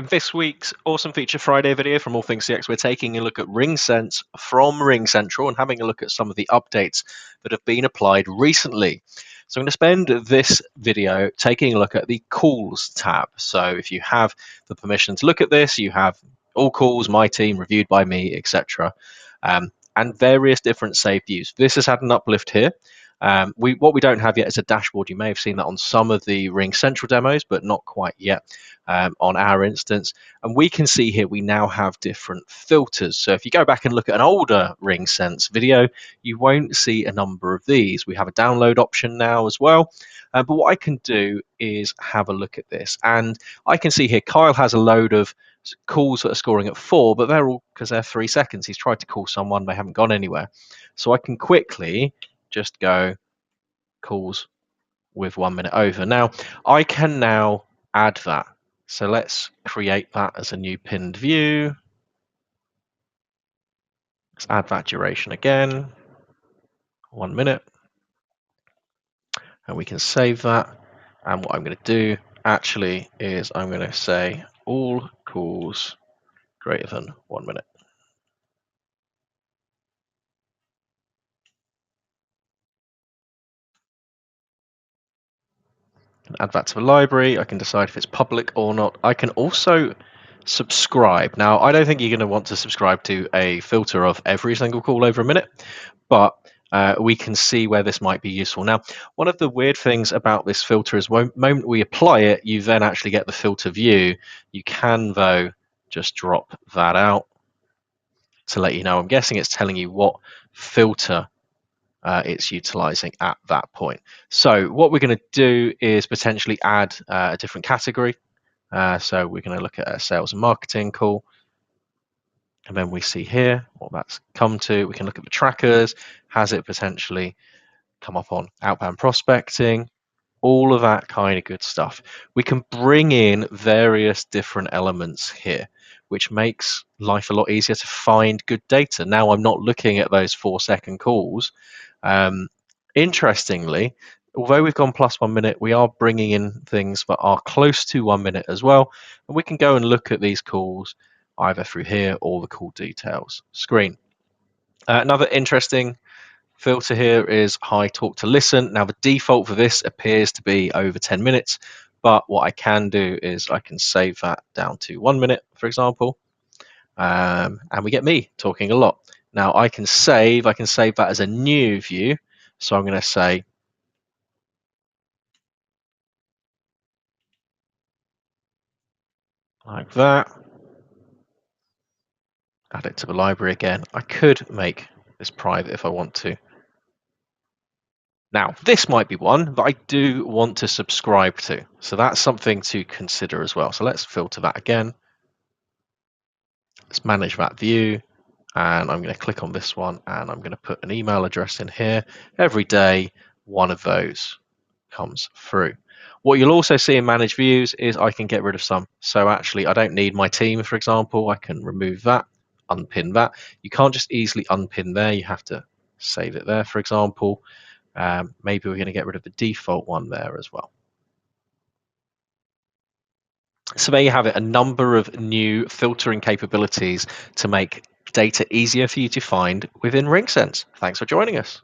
In this week's Awesome Feature Friday video from AllThingsCX, we're taking a look at RingSense from RingCentral and having a look at some of the updates that have been applied recently. So I'm going to spend this video taking a look at the Calls tab. So if you have the permission to look at this, you have all calls, my team, reviewed by me, etc. And various different saved views. This has had an uplift here. What we don't have yet is a dashboard. You may have seen that on some of the RingCentral demos, but not quite yet on our instance. And we can see here we now have different filters. So if you go back and look at an older RingSense video, you won't see a number of these. We have a download option now as well. But what I can do is have a look at this. And I can see here Kyle has a load of calls that are scoring at 4, but they're all because they're 3 seconds. He's tried to call someone, they haven't gone anywhere. So I can quickly just go calls with 1 minute over. Now I can now add that. So let's create that as a new pinned view. Let's add that duration again, 1 minute. And we can save that. And what I'm going to do actually is I'm going to say all calls greater than 1 minute. Add that to the library. I can decide if it's public or not. I can also subscribe. Now, I don't think you're going to want to subscribe to a filter of every single call over a minute, but we can see where this might be useful. Now, one of the weird things about this filter is the moment we apply it, you then actually get the filter view. You can, though, just drop that out to let you know. I'm guessing it's telling you what filter it's utilizing at that point. So what we're going to do is potentially add a different category. So we're going to look at a sales and marketing call. And then we see here what that's come to. We can look at the trackers. Has it potentially come up on outbound prospecting? All of that kind of good stuff. We can bring in various different elements here, which makes life a lot easier to find good data. Now I'm not looking at those 4-second calls. Interestingly, although we've gone plus 1 minute, we are bringing in things that are close to 1 minute as well. And we can go and look at these calls either through here or the call details screen. Another interesting filter here is high talk to listen. Now the default for this appears to be over 10 minutes, but what I can do is I can save that down to 1 minute, for example, and we get me talking a lot. Now I can save that as a new view. So I'm going to say like that. Add it to the library again. I could make this private if I want to. Now, this might be one that I do want to subscribe to. So that's something to consider as well. So let's filter that again. Let's manage that view. And I'm going to click on this one and I'm going to put an email address in here. Every day, one of those comes through. What you'll also see in manage views is I can get rid of some. So actually, I don't need my team, for example. I can remove that, unpin that. You can't just easily unpin there. You have to save it there, for example. Maybe we're going to get rid of the default one there as well. So there you have it, a number of new filtering capabilities to make data easier for you to find within RingSense. Thanks for joining us.